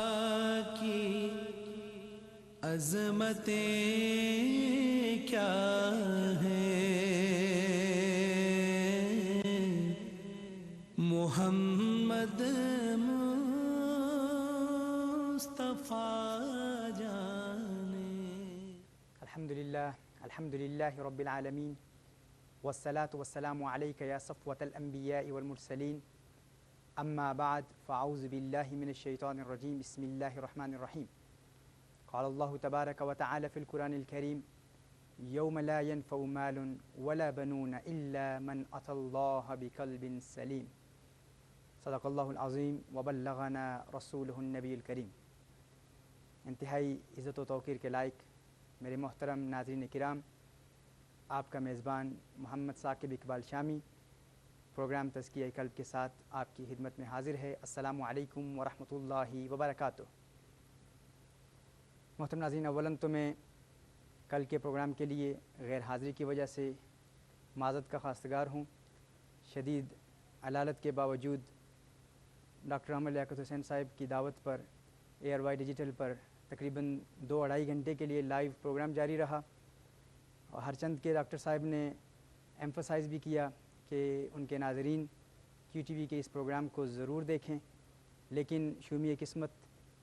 کی عظمتیں کیا ہیں، محمد مصطفیٰ جانے۔ الحمدللہ رب العالمین، والصلاة والسلام علیک یا صفوة الانبیاء والمرسلین، اما بعد فاعوذ باللہ من الشیطان الرجیم، بسم اللہ الرحمن الرحیم۔ قال اللہ تبارک وتعالی فی القرآن الکریم، یوم لا ينفع مال ولا بنون الا من اتی اللہ بقلب سلیم۔ صدق اللہ العظیم وبلغنا رسولہ النبی الکریم۔ انتہائی عزت و توقیر کے لائق میرے محترم ناظرین کرام، آپ کا میزبان محمد ثاقب اقبال شامی پروگرام تزکیہ قلب کے ساتھ آپ کی خدمت میں حاضر ہے۔ السلام علیکم ورحمۃ اللہ وبرکاتہ۔ محترم ناظرین، اولاً تو میں کل کے پروگرام کے لیے غیر حاضری کی وجہ سے معذرت کا خواستگار ہوں۔ شدید علالت کے باوجود ڈاکٹر احمد لیاقت حسین صاحب کی دعوت پر ایئر وائی ڈیجیٹل پر تقریباً 2-2.5 گھنٹے کے لیے لائیو پروگرام جاری رہا، اور ہر چند کے ڈاکٹر صاحب نے ایمفسائز بھی کیا کہ ان کے ناظرین QTV کے اس پروگرام کو ضرور دیکھیں، لیکن شومی قسمت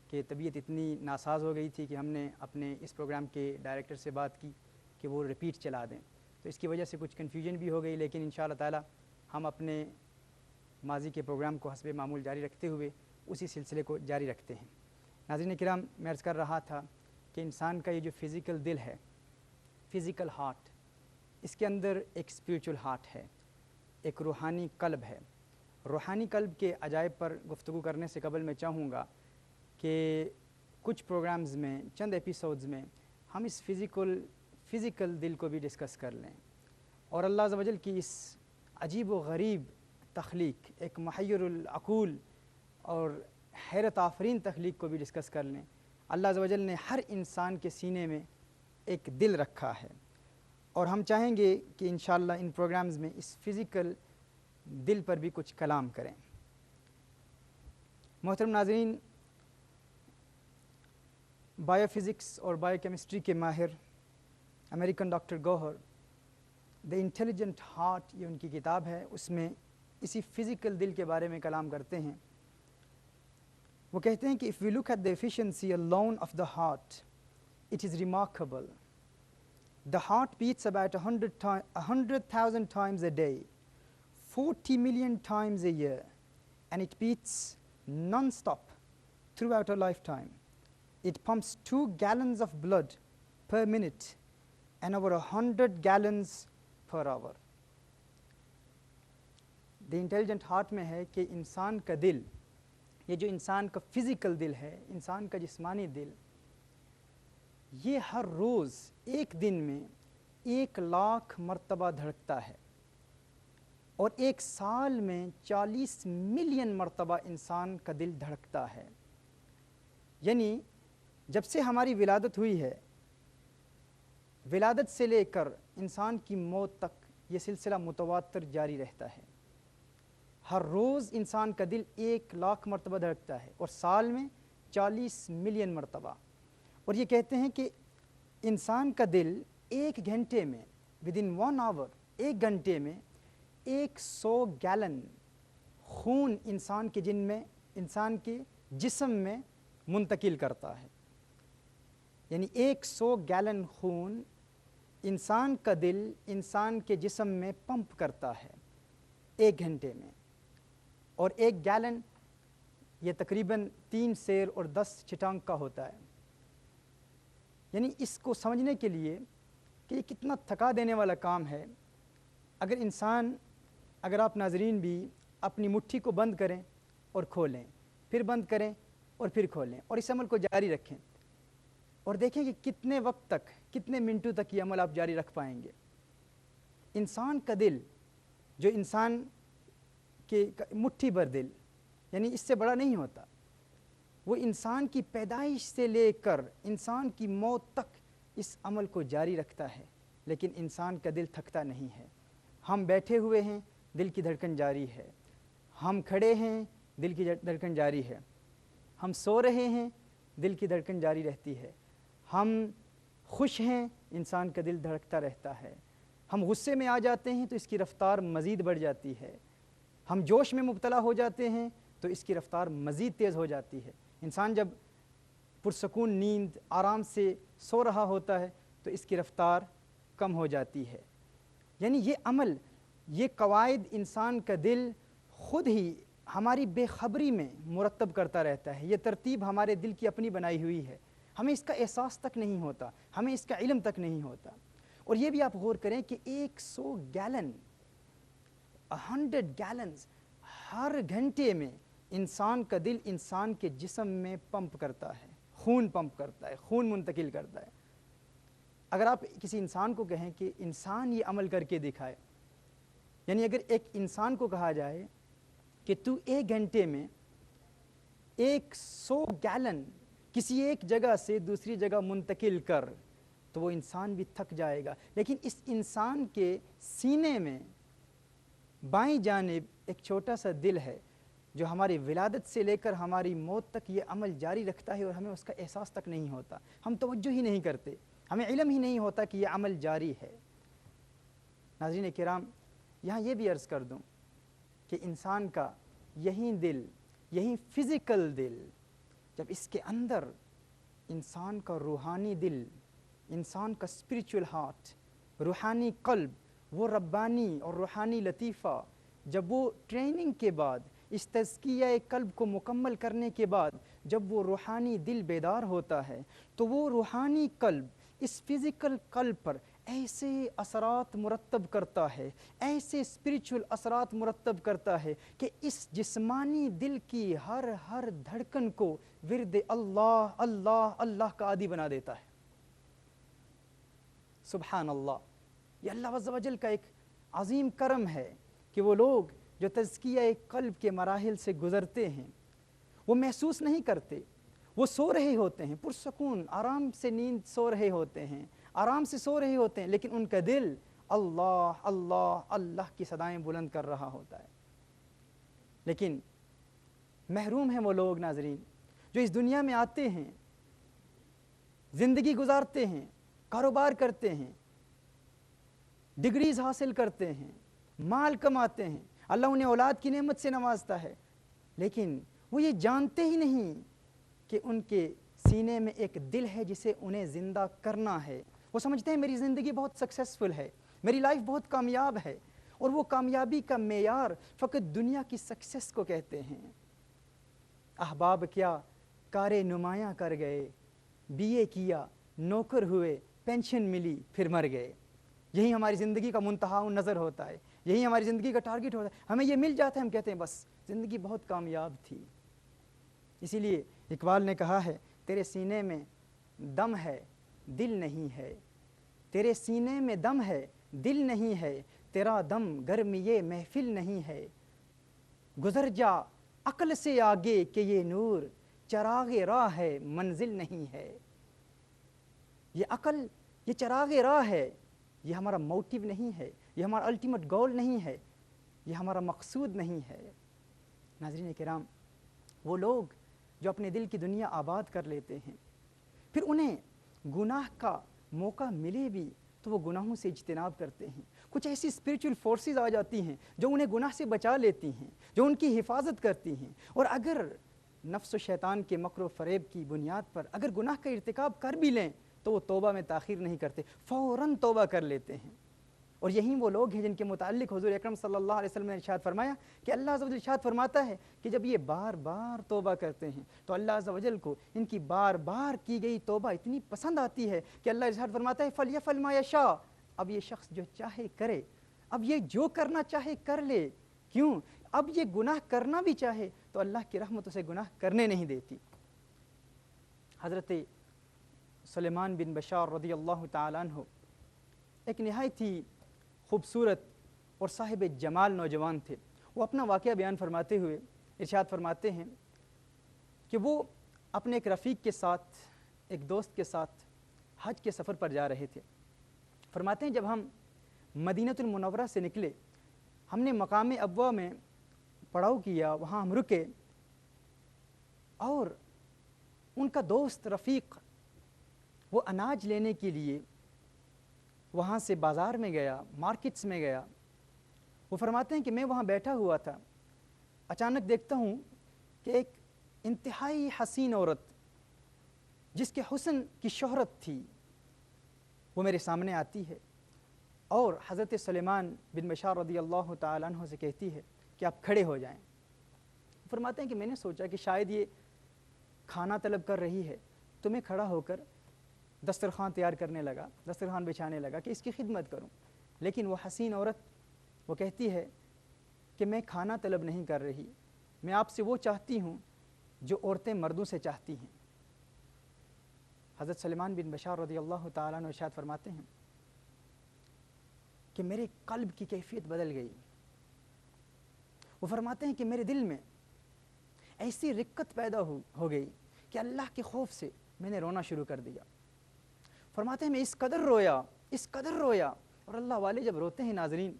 کہ طبیعت اتنی ناساز ہو گئی تھی کہ ہم نے اپنے اس پروگرام کے ڈائریکٹر سے بات کی کہ وہ ریپیٹ چلا دیں، تو اس کی وجہ سے کچھ کنفیوژن بھی ہو گئی، لیکن انشاءاللہ تعالی ہم اپنے ماضی کے پروگرام کو حسب معمول جاری رکھتے ہوئے اسی سلسلے کو جاری رکھتے ہیں۔ ناظرین کرام، میں عرض کر رہا تھا کہ انسان کا یہ جو فزیکل دل ہے، فزیکل ہارٹ، اس کے اندر ایک اسپریچول ہارٹ ہے، ایک روحانی قلب ہے۔ روحانی قلب کے عجائب پر گفتگو کرنے سے قبل میں چاہوں گا کہ کچھ پروگرامز میں، چند ایپیسوڈز میں ہم اس فزیکل دل کو بھی ڈسکس کر لیں، اور اللہ عز و جل کی اس عجیب و غریب تخلیق، ایک محیر العقول اور حیرت آفرین تخلیق کو بھی ڈسکس کر لیں۔ اللہ عز و جل نے ہر انسان کے سینے میں ایک دل رکھا ہے، اور ہم چاہیں گے کہ انشاءاللہ ان پروگرامز میں اس فزیکل دل پر بھی کچھ کلام کریں۔ محترم ناظرین، بایو فزکس اور بایو کیمسٹری کے ماہر امریکن ڈاکٹر گوہر دی انٹیلیجنٹ ہارٹ، یہ ان کی کتاب ہے، اس میں اسی فزیکل دل کے بارے میں کلام کرتے ہیں۔ وہ کہتے ہیں کہ if we look at the efficiency alone of the heart, it is remarkable. The heart beats about 100,000 times a day, 40 million times a year, and it beats non-stop throughout our lifetime. It pumps 2 gallons of blood per minute and over 100 gallons per hour. The intelligent heart میں ہے کہ انسان کا دل، یہ جو انسان کا فزیکل دل ہے، انسان کا جسمانی دل، یہ ہر روز ایک دن میں 1,00,000 مرتبہ دھڑکتا ہے، اور ایک سال میں 40 ملین مرتبہ انسان کا دل دھڑکتا ہے۔ یعنی جب سے ہماری ولادت ہوئی ہے، ولادت سے لے کر انسان کی موت تک یہ سلسلہ متواتر جاری رہتا ہے۔ ہر روز انسان کا دل 1,00,000 مرتبہ دھڑکتا ہے، اور سال میں 40 ملین مرتبہ۔ اور یہ کہتے ہیں کہ انسان کا دل 1 گھنٹے میں، ودن 1 آور، 1 گھنٹے میں 100 گیلن خون انسان کے جسم میں منتقل کرتا ہے۔ یعنی 100 گیلن خون انسان کا دل انسان کے جسم میں پمپ کرتا ہے 1 گھنٹے میں، اور 1 گیلن یہ تقریباً 3 سیر اور 10 چٹانک کا ہوتا ہے۔ یعنی اس کو سمجھنے کے لیے کہ یہ کتنا تھکا دینے والا کام ہے، اگر آپ ناظرین بھی اپنی مٹھی کو بند کریں اور کھولیں، پھر بند کریں اور پھر کھولیں، اور اس عمل کو جاری رکھیں، اور دیکھیں کہ کتنے وقت تک، کتنے منٹوں تک یہ عمل آپ جاری رکھ پائیں گے۔ انسان کا دل، جو انسان کے مٹھی بھر دل، یعنی اس سے بڑا نہیں ہوتا، وہ انسان کی پیدائش سے لے کر انسان کی موت تک اس عمل کو جاری رکھتا ہے، لیکن انسان کا دل تھکتا نہیں ہے۔ ہم بیٹھے ہوئے ہیں، دل کی دھڑکن جاری ہے، ہم کھڑے ہیں، دل کی دھڑکن جاری ہے، ہم سو رہے ہیں دل کی دھڑکن جاری رہتی ہے، ہم خوش ہیں انسان کا دل دھڑکتا رہتا ہے، ہم غصے میں آ جاتے ہیں تو اس کی رفتار مزید بڑھ جاتی ہے، ہم جوش میں مبتلا ہو جاتے ہیں تو اس کی رفتار مزید تیز ہو جاتی ہے۔ انسان جب پرسکون نیند آرام سے سو رہا ہوتا ہے تو اس کی رفتار کم ہو جاتی ہے۔ یعنی یہ عمل، یہ قواعد انسان کا دل خود ہی ہماری بے خبری میں مرتب کرتا رہتا ہے، یہ ترتیب ہمارے دل کی اپنی بنائی ہوئی ہے، ہمیں اس کا احساس تک نہیں ہوتا، ہمیں اس کا علم تک نہیں ہوتا۔ اور یہ بھی آپ غور کریں کہ 100 گیلن 100 گیلنز ہر گھنٹے میں انسان کا دل انسان کے جسم میں پمپ کرتا ہے، خون پمپ کرتا ہے، خون منتقل کرتا ہے۔ اگر آپ کسی انسان کو کہیں کہ انسان یہ عمل کر کے دکھائے، یعنی اگر ایک انسان کو کہا جائے کہ تو 1 گھنٹے میں 100 گیلن کسی ایک جگہ سے دوسری جگہ منتقل کر، تو وہ انسان بھی تھک جائے گا۔ لیکن اس انسان کے سینے میں بائیں جانب ایک چھوٹا سا دل ہے جو ہماری ولادت سے لے کر ہماری موت تک یہ عمل جاری رکھتا ہے، اور ہمیں اس کا احساس تک نہیں ہوتا، ہم توجہ ہی نہیں کرتے، ہمیں علم ہی نہیں ہوتا کہ یہ عمل جاری ہے۔ ناظرین کرام، یہاں یہ بھی عرض کر دوں کہ انسان کا یہی دل، یہی فزیکل دل، جب اس کے اندر انسان کا روحانی دل، انسان کا اسپریچول ہارٹ، روحانی قلب، وہ ربانی اور روحانی لطیفہ، جب وہ ٹریننگ کے بعد، اس تزکیہ قلب کو مکمل کرنے کے بعد جب وہ روحانی دل بیدار ہوتا ہے، تو وہ روحانی قلب اس فزیکل قلب پر ایسے اثرات مرتب کرتا ہے، ایسے اسپریچول اثرات مرتب کرتا ہے کہ اس جسمانی دل کی ہر دھڑکن کو ورد اللہ اللہ اللہ کا عادی بنا دیتا ہے۔ سبحان اللہ، یہ اللہ عز و جل کا ایک عظیم کرم ہے کہ وہ لوگ جو تزکیہ قلب کے مراحل سے گزرتے ہیں وہ محسوس نہیں کرتے، وہ سو رہے ہوتے ہیں پرسکون، آرام سے نیند سو رہے ہوتے ہیں، آرام سے سو رہے ہوتے ہیں، لیکن ان کا دل اللہ اللہ اللہ کی صدائیں بلند کر رہا ہوتا ہے۔ لیکن محروم ہیں وہ لوگ ناظرین جو اس دنیا میں آتے ہیں، زندگی گزارتے ہیں، کاروبار کرتے ہیں، ڈگریز حاصل کرتے ہیں، مال کماتے ہیں، اللہ انہیں اولاد کی نعمت سے نوازتا ہے، لیکن وہ یہ جانتے ہی نہیں کہ ان کے سینے میں ایک دل ہے جسے انہیں زندہ کرنا ہے۔ وہ سمجھتے ہیں میری زندگی بہت سکسیسفل ہے، میری لائف بہت کامیاب ہے، اور وہ کامیابی کا معیار فقط دنیا کی سکسیس کو کہتے ہیں۔ احباب کیا کار نمایاں کر گئے، بی اے کیا، نوکر ہوئے، پینشن ملی، پھر مر گئے۔ یہی ہماری زندگی کا منتہا نظر ہوتا ہے، یہی ہماری زندگی کا ٹارگٹ ہوتا ہے، ہمیں یہ مل جاتا ہے، ہم کہتے ہیں بس زندگی بہت کامیاب تھی۔ اسی لیے اقبال نے کہا ہے تیرے سینے میں دم ہے دل نہیں ہے، تیرے سینے میں دم ہے دل نہیں ہے، تیرا دم گرم یہ محفل نہیں ہے، گزر جا عقل سے آگے کہ یہ نور چراغ راہ ہے منزل نہیں ہے۔ یہ عقل، یہ چراغ راہ ہے، یہ ہمارا موٹیو نہیں ہے، یہ ہمارا الٹیمیٹ گول نہیں ہے، یہ ہمارا مقصود نہیں ہے۔ ناظرین کرام، وہ لوگ جو اپنے دل کی دنیا آباد کر لیتے ہیں، پھر انہیں گناہ کا موقع ملے بھی تو وہ گناہوں سے اجتناب کرتے ہیں۔ کچھ ایسی اسپریچول فورسز آ جاتی ہیں جو انہیں گناہ سے بچا لیتی ہیں، جو ان کی حفاظت کرتی ہیں، اور اگر نفس و شیطان کے مکر و فریب کی بنیاد پر اگر گناہ کا ارتکاب کر بھی لیں تو وہ توبہ میں تاخیر نہیں کرتے، فوراً توبہ کر لیتے ہیں۔ اور یہی وہ لوگ ہیں جن کے متعلق حضور اکرم صلی اللہ علیہ وسلم نے ارشاد فرمایا کہ اللہ عز و جل ارشاد فرماتا ہے کہ جب یہ بار بار توبہ کرتے ہیں تو اللہ عز و جل کو ان کی بار بار کی گئی توبہ اتنی پسند آتی ہے کہ اللہ ارشاد فرماتا ہے فَلْيَفْعَلْ مَا يَشَاءُ، اب یہ شخص جو چاہے کرے، اب یہ جو کرنا چاہے کر لے۔ کیوں؟ اب یہ گناہ کرنا بھی چاہے تو اللہ کی رحمت اسے گناہ کرنے نہیں دیتی۔ حضرت سلیمان بن بشار رضی اللہ تعالیٰ عنہ ایک نہایت ہی خوبصورت اور صاحب جمال نوجوان تھے۔ وہ اپنا واقعہ بیان فرماتے ہوئے ارشاد فرماتے ہیں کہ وہ اپنے ایک رفیق کے ساتھ، ایک دوست کے ساتھ حج کے سفر پر جا رہے تھے۔ فرماتے ہیں جب ہم مدینہ المنورہ سے نکلے، ہم نے مقام ابوا میں پڑاؤ کیا، وہاں ہم رکے، اور ان کا دوست رفیق وہ اناج لینے کے لیے وہاں سے بازار میں گیا، مارکیٹس میں گیا۔ وہ فرماتے ہیں کہ میں وہاں بیٹھا ہوا تھا، اچانک دیکھتا ہوں کہ ایک انتہائی حسین عورت جس کے حسن کی شہرت تھی وہ میرے سامنے آتی ہے اور حضرت سلیمان بن بشار رضی اللہ تعالیٰ عنہ سے کہتی ہے کہ آپ کھڑے ہو جائیں۔ فرماتے ہیں کہ میں نے سوچا کہ شاید یہ کھانا طلب کر رہی ہے، تو میں کھڑا ہو کر دسترخوان تیار کرنے لگا، دسترخوان بچھانے لگا کہ اس کی خدمت کروں۔ لیکن وہ حسین عورت وہ کہتی ہے کہ میں کھانا طلب نہیں کر رہی، میں آپ سے وہ چاہتی ہوں جو عورتیں مردوں سے چاہتی ہیں۔ حضرت سلیمان بن بشار رضی اللہ تعالیٰ عنہ ارشاد فرماتے ہیں کہ میرے قلب کی کیفیت بدل گئی۔ وہ فرماتے ہیں کہ میرے دل میں ایسی رقت پیدا ہو گئی کہ اللہ کے خوف سے میں نے رونا شروع کر دیا۔ فرماتے ہیں میں اس قدر رویا، اور اللہ والے جب روتے ہیں ناظرین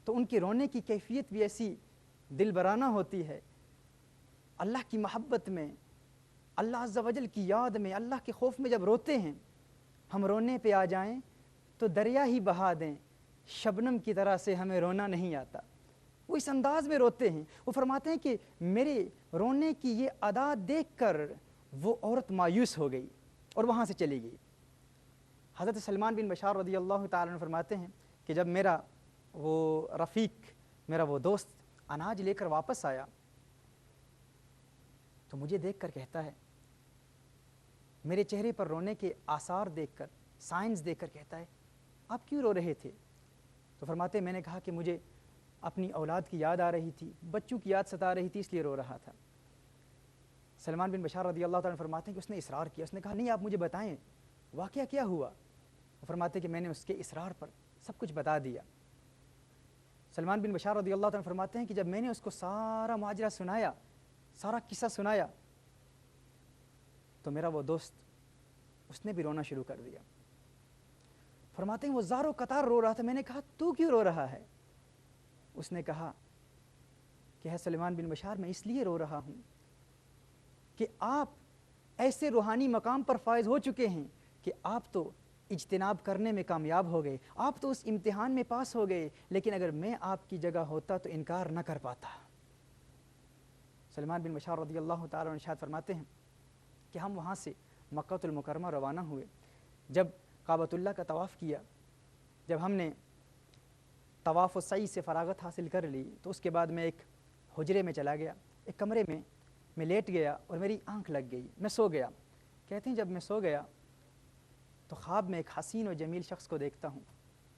تو ان کے رونے کی کیفیت بھی ایسی دل برانہ ہوتی ہے۔ اللہ کی محبت میں، اللہ عز و جل کی یاد میں، اللہ کے خوف میں جب روتے ہیں، ہم رونے پہ آ جائیں تو دریا ہی بہا دیں، شبنم کی طرح سے ہمیں رونا نہیں آتا۔ وہ اس انداز میں روتے ہیں۔ وہ فرماتے ہیں کہ میرے رونے کی یہ ادا دیکھ کر وہ عورت مایوس ہو گئی اور وہاں سے چلی گئی۔ حضرت سلمان بن بشار رضی اللہ تعالیٰ عنہ فرماتے ہیں کہ جب میرا وہ رفیق، میرا وہ دوست اناج لے کر واپس آیا تو مجھے دیکھ کر کہتا ہے، میرے چہرے پر رونے کے آثار دیکھ کر، سائنز دیکھ کر کہتا ہے آپ کیوں رو رہے تھے؟ تو فرماتے ہیں میں نے کہا کہ مجھے اپنی اولاد کی یاد آ رہی تھی، بچوں کی یاد ستا رہی تھی، اس لیے رو رہا تھا۔ سلمان بن بشار رضی اللہ تعالیٰ عنہ فرماتے ہیں کہ اس نے اصرار کیا، اس نے کہا نہیں آپ مجھے بتائیں واقعہ کیا ہوا۔ وہ فرماتے ہیں کہ میں نے اس کے اصرار پر سب کچھ بتا دیا۔ سلمان بن بشار رضی اللہ تعالیٰ عنہ فرماتے ہیں کہ جب میں نے اس کو سارا ماجرا سنایا، سارا قصہ سنایا، تو میرا وہ دوست اس نے بھی رونا شروع کر دیا۔ فرماتے ہیں وہ زاروں قطار رو رہا تھا۔ میں نے کہا تو کیوں رو رہا ہے؟ اس نے کہا کہ ہے سلیمان بن بشار میں اس لیے رو رہا ہوں کہ آپ ایسے روحانی مقام پر فائز ہو چکے ہیں کہ آپ تو اجتناب کرنے میں کامیاب ہو گئے، آپ تو اس امتحان میں پاس ہو گئے، لیکن اگر میں آپ کی جگہ ہوتا تو انکار نہ کر پاتا۔ سلیمان بن بشار رضی اللہ تعالیٰ عنہ ارشاد فرماتے ہیں کہ ہم وہاں سے مکہ المکرمہ روانہ ہوئے۔ جب کعبۃ اللہ کا طواف کیا، جب ہم نے طواف و سعی سے فراغت حاصل کر لی تو اس کے بعد میں ایک حجرے میں چلا گیا، ایک کمرے میں لیٹ گیا اور میری آنکھ لگ گئی، میں سو گیا۔ کہتے ہیں جب میں سو گیا تو خواب میں ایک حسین و جمیل شخص کو دیکھتا ہوں۔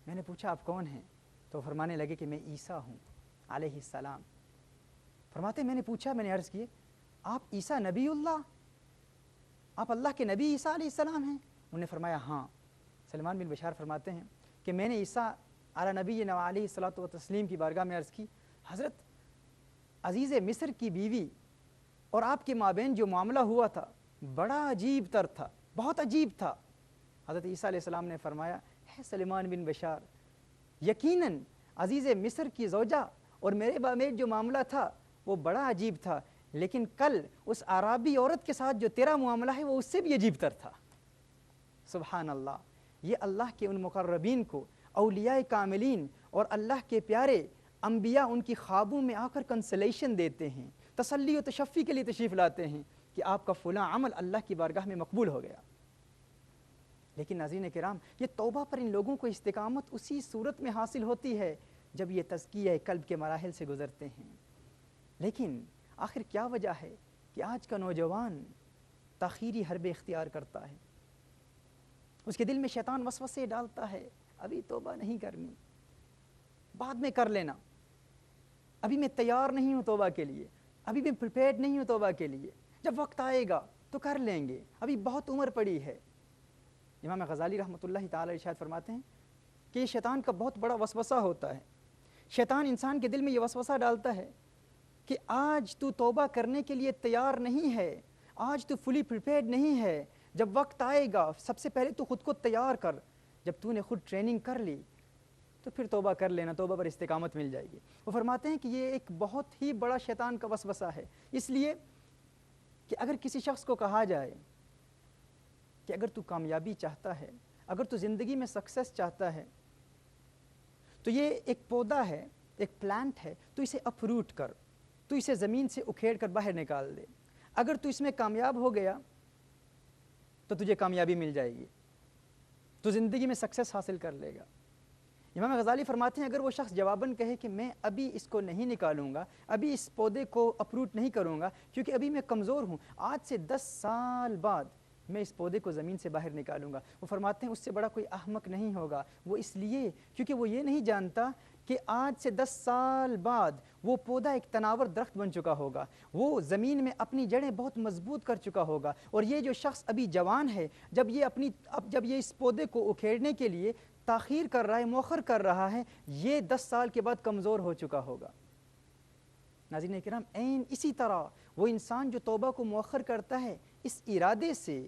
میں نے پوچھا آپ کون ہیں؟ تو فرمانے لگے کہ میں عیسیٰ ہوں علیہ السلام۔ فرماتے میں نے پوچھا، میں نے عرض کی آپ عیسیٰ نبی اللہ، آپ اللہ کے نبی عیسیٰ علیہ السلام ہیں؟ انہوں نے فرمایا ہاں۔ سلمان بن بشار فرماتے ہیں کہ میں نے عیسیٰ علی نبی علیہ الصلوۃ والتسلیم کی بارگاہ میں عرض کی حضرت عزیز مصر کی بیوی اور آپ کے مابین جو معاملہ ہوا تھا بڑا عجیب تر تھا، بہت عجیب تھا۔ حضرت عیسیٰ علیہ السلام نے فرمایا ہے سلیمان بن بشار، یقیناً عزیز مصر کی زوجہ اور میرے بابین جو معاملہ تھا وہ بڑا عجیب تھا، لیکن کل اس عرابی عورت کے ساتھ جو تیرا معاملہ ہے وہ اس سے بھی عجیب تر تھا۔ سبحان اللہ، یہ اللہ کے ان مقربین کو، اولیاء کاملین اور اللہ کے پیارے انبیاء ان کی خوابوں میں آ کر کنسلیشن دیتے ہیں، تسلی و تشفی کے لیے تشریف لاتے ہیں کہ آپ کا فلاں عمل اللہ کی بارگاہ میں مقبول ہو گیا۔ لیکن ناظرین کرام، یہ توبہ پر ان لوگوں کو استقامت اسی صورت میں حاصل ہوتی ہے جب یہ تزکیہ قلب کے مراحل سے گزرتے ہیں۔ لیکن آخر کیا وجہ ہے کہ آج کا نوجوان تاخیری حربے اختیار کرتا ہے؟ اس کے دل میں شیطان وسوسے ڈالتا ہے، ابھی توبہ نہیں کرنی، بعد میں کر لینا، ابھی میں تیار نہیں ہوں توبہ کے لیے، ابھی میں پریپیئرڈ نہیں ہوں توبہ کے لیے، جب وقت آئے گا تو کر لیں گے، ابھی بہت عمر پڑی ہے۔ امام غزالی رحمۃ اللہ تعالی ارشاد فرماتے ہیں کہ یہ شیطان کا بہت بڑا وسوسہ ہوتا ہے۔ شیطان انسان کے دل میں یہ وسوسہ ڈالتا ہے کہ آج تو توبہ کرنے کے لیے تیار نہیں ہے، آج تو فلی پریپیئرڈ نہیں ہے، جب وقت آئے گا سب سے پہلے تو خود کو تیار کر، جب تو نے خود ٹریننگ کر لی تو پھر توبہ کر لینا، توبہ پر استقامت مل جائے گی۔ وہ فرماتے ہیں کہ یہ ایک بہت ہی بڑا شیطان کا وسوسہ ہے، اس لیے کہ اگر کسی شخص کو کہا جائے کہ اگر تو کامیابی چاہتا ہے، اگر تو زندگی میں سکسیس چاہتا ہے، تو یہ ایک پودا ہے، ایک پلانٹ ہے، تو اسے اپروٹ کر، تو اسے زمین سے اکھیڑ کر باہر نکال دے، اگر تو اس میں کامیاب ہو گیا تو تجھے کامیابی مل جائے گی، تو زندگی میں سکسیس حاصل کر لے گا۔ امام غزالی فرماتے ہیں اگر وہ شخص جواباً کہے کہ میں ابھی اس کو نہیں نکالوں گا، ابھی اس پودے کو اپروٹ نہیں کروں گا کیونکہ ابھی میں کمزور ہوں، آج سے 10 سال بعد میں اس پودے کو زمین سے باہر نکالوں گا، وہ فرماتے ہیں اس سے بڑا کوئی احمق نہیں ہوگا، وہ اس لیے کیونکہ وہ یہ نہیں جانتا کہ آج سے 10 سال بعد وہ پودا ایک تناور درخت بن چکا ہوگا، وہ زمین میں اپنی جڑیں بہت مضبوط کر چکا ہوگا، اور یہ جو شخص ابھی جوان ہے، جب یہ اس پودے کو اکھیڑنے کے لیے تاخیر کر رہا ہے، مؤخر کر رہا ہے، یہ 10 سال کے بعد کمزور ہو چکا ہوگا۔ ناظرین کرام، عین اسی طرح وہ انسان جو توبہ کو مؤخر کرتا ہے اس ارادے سے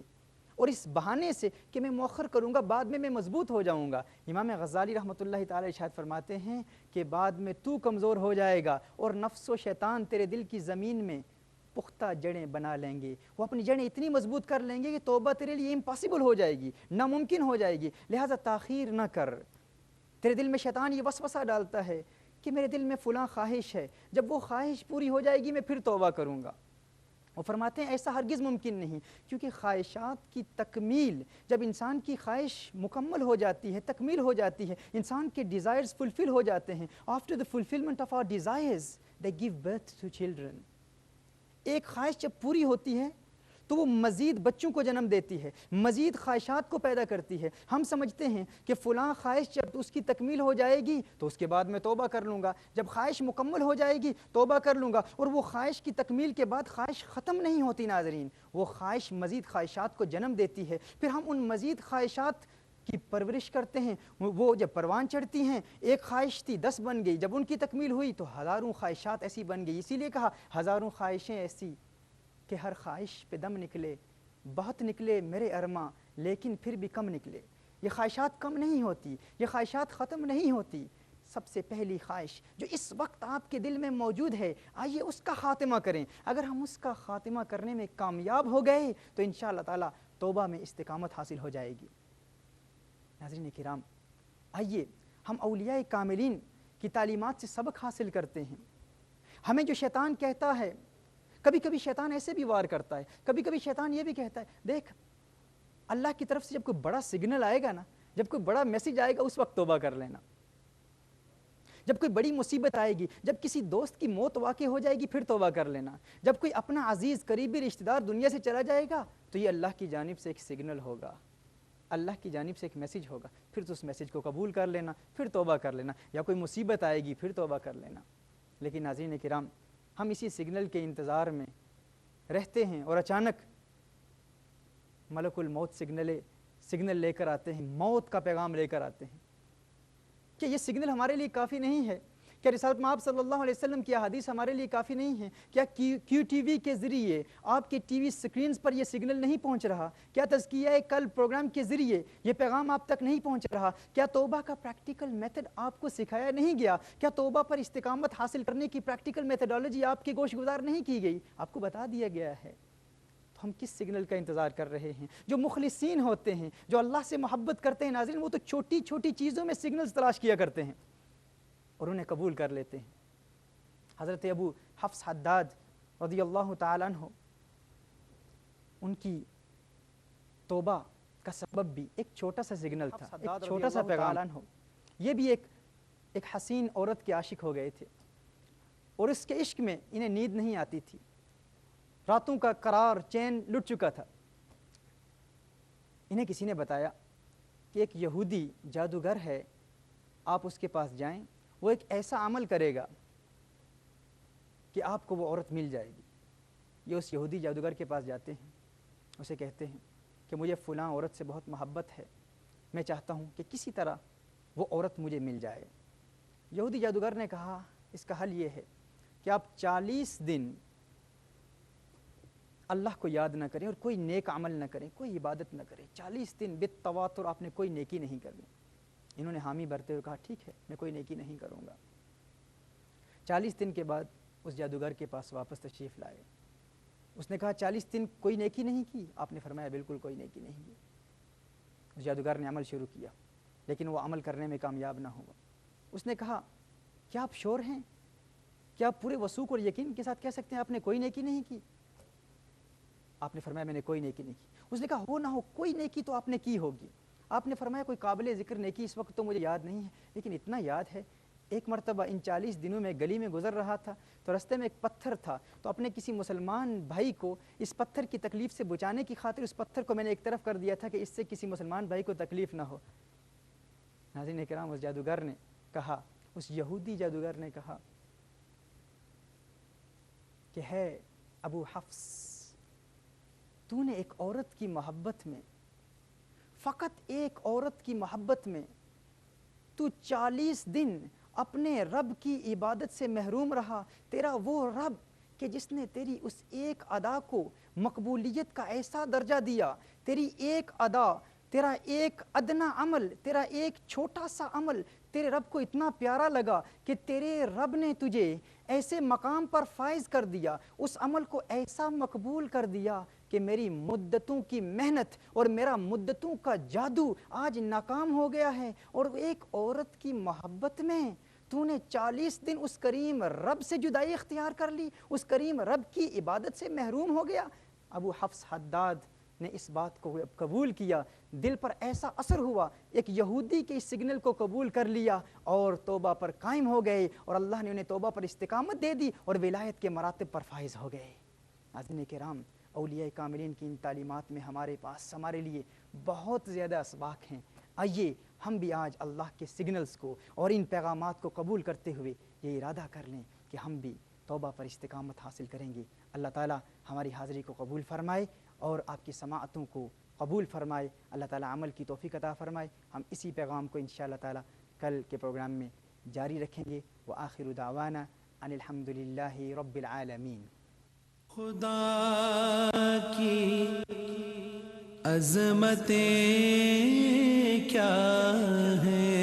اور اس بہانے سے کہ میں مؤخر کروں گا، بعد میں مضبوط ہو جاؤں گا، امام غزالی رحمۃ اللہ تعالی ارشاد فرماتے ہیں کہ بعد میں تو کمزور ہو جائے گا اور نفس و شیطان تیرے دل کی زمین میں پختہ جڑیں بنا لیں گے، وہ اپنی جڑیں اتنی مضبوط کر لیں گے کہ توبہ تیرے لیے امپاسبل ہو جائے گی، ناممکن ہو جائے گی، لہٰذا تاخیر نہ کر۔ تیرے دل میں شیطان یہ وسوسہ ڈالتا ہے کہ میرے دل میں فلاں خواہش ہے، جب وہ خواہش پوری ہو جائے گی میں پھر توبہ کروں گا۔ وہ فرماتے ہیں ایسا ہرگز ممکن نہیں، کیونکہ خواہشات کی تکمیل، جب انسان کی خواہش مکمل ہو جاتی ہے، تکمیل ہو جاتی ہے، انسان کے ڈیزائرز فلفل ہو جاتے ہیں، after the fulfilment of our desires they gave birth to children. ایک خواہش جب پوری ہوتی ہے تو وہ مزید بچوں کو جنم دیتی ہے، مزید خواہشات کو پیدا کرتی ہے۔ ہم سمجھتے ہیں کہ فلاں خواہش جب اس کی تکمیل ہو جائے گی تو اس کے بعد میں توبہ کر لوں گا، جب خواہش مکمل ہو جائے گی توبہ کر لوں گا، اور وہ خواہش کی تکمیل کے بعد خواہش ختم نہیں ہوتی ناظرین، وہ خواہش مزید خواہشات کو جنم دیتی ہے، پھر ہم ان مزید خواہشات کی پرورش کرتے ہیں، وہ جب پروان چڑھتی ہیں، ایک خواہش تھی 10 بن گئی، جب ان کی تکمیل ہوئی تو ہزاروں خواہشات ایسی بن گئی، اسی لیے کہا ہزاروں خواہشیں ایسی کہ ہر خواہش پہ دم نکلے، بہت نکلے میرے ارماں لیکن پھر بھی کم نکلے۔ یہ خواہشات کم نہیں ہوتی، یہ خواہشات ختم نہیں ہوتی۔ سب سے پہلی خواہش جو اس وقت آپ کے دل میں موجود ہے، آئیے اس کا خاتمہ کریں۔ اگر ہم اس کا خاتمہ کرنے میں کامیاب ہو گئے تو انشاءاللہ تعالی توبہ میں استقامت حاصل ہو جائے گی۔ ناظرین کرام، آئیے ہم اولیاء کاملین کی تعلیمات سے سبق حاصل کرتے ہیں۔ ہمیں جو شیطان کہتا ہے، کبھی کبھی شیطان ایسے بھی وار کرتا ہے، کبھی کبھی شیطان یہ بھی کہتا ہے دیکھ اللہ کی طرف سے جب کوئی بڑا سگنل آئے گا نا، جب کوئی بڑا میسیج آئے گا اس وقت توبہ کر لینا، جب کوئی بڑی مصیبت آئے گی، جب کسی دوست کی موت واقع ہو جائے گی پھر توبہ کر لینا، جب کوئی اپنا عزیز قریبی رشتہ دار دنیا سے چلا جائے گا تو یہ اللہ کی جانب سے ایک سگنل ہوگا، اللہ کی جانب سے ایک میسیج ہوگا، پھر تو اس میسیج کو قبول کر لینا، پھر توبہ کر لینا، یا کوئی مصیبت آئے گی پھر توبہ کر لینا۔ لیکن ناظرین کرام، ہم اسی سگنل کے انتظار میں رہتے ہیں اور اچانک ملک الموت سگنل لے کر آتے ہیں، موت کا پیغام لے کر آتے ہیں۔ کہ یہ سگنل ہمارے لیے کافی نہیں ہے؟ کیا رسالت مآب صلی اللہ علیہ وسلم کی احادیث ہمارے لیے کافی نہیں ہے؟ کیا کیو ٹی وی کے ذریعے آپ کے ٹی وی سکرینز پر یہ سگنل نہیں پہنچ رہا؟ کیا تزکیہ قلب پروگرام کے ذریعے یہ پیغام آپ تک نہیں پہنچ رہا؟ کیا توبہ کا پریکٹیکل میتھڈ آپ کو سکھایا نہیں گیا؟ کیا توبہ پر استقامت حاصل کرنے کی پریکٹیکل میتھڈالوجی آپ کی گوش گزار نہیں کی گئی؟ آپ کو بتا دیا گیا ہے۔ تو ہم کس سگنل کا انتظار کر رہے ہیں؟ جو مخلصین ہوتے ہیں، جو اللہ سے محبت کرتے ہیں ناظرین، وہ تو چھوٹی چھوٹی چیزوں میں سگنلز تلاش کیا کرتے ہیں اور انہیں قبول کر لیتے ہیں۔ حضرت ابو حفص حداد رضی اللہ تعالیٰ عنہ، ان کی توبہ کا سبب بھی ایک چھوٹا سا سگنل تھا، ایک چھوٹا سا پیغام۔ یہ بھی ایک حسین عورت کے عاشق ہو گئے تھے اور اس کے عشق میں انہیں نیند نہیں آتی تھی، راتوں کا قرار چین لٹ چکا تھا۔ انہیں کسی نے بتایا کہ ایک یہودی جادوگر ہے، آپ اس کے پاس جائیں، وہ ایک ایسا عمل کرے گا کہ آپ کو وہ عورت مل جائے گی۔ یہ اس یہودی جادوگر کے پاس جاتے ہیں، اسے کہتے ہیں کہ مجھے فلاں عورت سے بہت محبت ہے، میں چاہتا ہوں کہ کسی طرح وہ عورت مجھے مل جائے۔ یہودی جادوگر نے کہا اس کا حل یہ ہے کہ آپ 40 دن اللہ کو یاد نہ کریں اور کوئی نیک عمل نہ کریں، کوئی عبادت نہ کریں، 40 دن بالتواتر آپ نے کوئی نیکی نہیں کرنی۔ انہوں نے حامی بھرتے ہوئے کہا ٹھیک ہے، میں کوئی نیکی نہیں کروں گا۔ 40 دن کے بعد اس جادوگر کے پاس واپس تشریف لائے، اس نے کہا 40 دن کوئی نیکی نہیں کی؟ آپ نے فرمایا بالکل کوئی نیکی نہیں کی۔ اس جادوگر نے عمل شروع کیا لیکن وہ عمل کرنے میں کامیاب نہ ہوا۔ اس نے کہا کیا آپ شور ہیں؟ کیا آپ پورے وثوق اور یقین کے ساتھ کہہ سکتے ہیں آپ نے کوئی نیکی نہیں کی؟ آپ نے فرمایا میں نے کوئی نیکی نہیں کی۔ اس نے کہا ہو نہ ہو کوئی نیکی تو آپ نے کی ہوگی۔ آپ نے فرمایا کوئی قابل ذکر نیکی اس وقت تو مجھے یاد نہیں ہے، لیکن اتنا یاد ہے ایک مرتبہ ان 40 دنوں میں گلی میں گزر رہا تھا تو رستے میں ایک پتھر تھا، تو اپنے کسی مسلمان بھائی کو اس پتھر کی تکلیف سے بچانے کی خاطر اس پتھر کو میں نے ایک طرف کر دیا تھا کہ اس سے کسی مسلمان بھائی کو تکلیف نہ ہو۔ ناظرین کرام، اس جادوگر نے کہا، اس یہودی جادوگر نے کہا کہ ہے ابو حفص، تو نے ایک عورت کی محبت میں، فقط ایک عورت کی محبت میں تو 40 دن اپنے رب کی عبادت سے محروم رہا۔ تیرا وہ رب کہ جس نے تیری اس ایک ادا کو مقبولیت کا ایسا درجہ دیا، تیری ایک ادا، تیرا ایک ادنا عمل، تیرا ایک چھوٹا سا عمل تیرے رب کو اتنا پیارا لگا کہ تیرے رب نے تجھے ایسے مقام پر فائز کر دیا، اس عمل کو ایسا مقبول کر دیا کہ میری مدتوں کی محنت اور میرا مدتوں کا جادو آج ناکام ہو گیا ہے، اور ایک عورت کی محبت میں تو نے 40 دن اس کریم رب سے جدائی اختیار کر لی، اس کریم رب کی عبادت سے محروم ہو گیا۔ ابو حفص حداد نے اس بات کو قبول کیا، دل پر ایسا اثر ہوا، ایک یہودی کے اس سگنل کو قبول کر لیا اور توبہ پر قائم ہو گئے، اور اللہ نے انہیں توبہ پر استقامت دے دی اور ولایت کے مراتب پر فائز ہو گئے۔ ناظرین کرام، اولیاء کاملین کی ان تعلیمات میں ہمارے پاس ہمارے لیے بہت زیادہ اسباق ہیں۔ آئیے ہم بھی آج اللہ کے سگنلز کو اور ان پیغامات کو قبول کرتے ہوئے یہ ارادہ کر لیں کہ ہم بھی توبہ پر استقامت حاصل کریں گے۔ اللہ تعالیٰ ہماری حاضری کو قبول فرمائے اور آپ کی سماعتوں کو قبول فرمائے۔ اللہ تعالیٰ عمل کی توفیق عطا فرمائے۔ ہم اسی پیغام کو انشاءاللہ تعالیٰ کل کے پروگرام میں جاری رکھیں گے۔ وآخر دعوانا ان الحمدللہ رب العالمین۔ خدا کی عظمتیں کیا ہیں،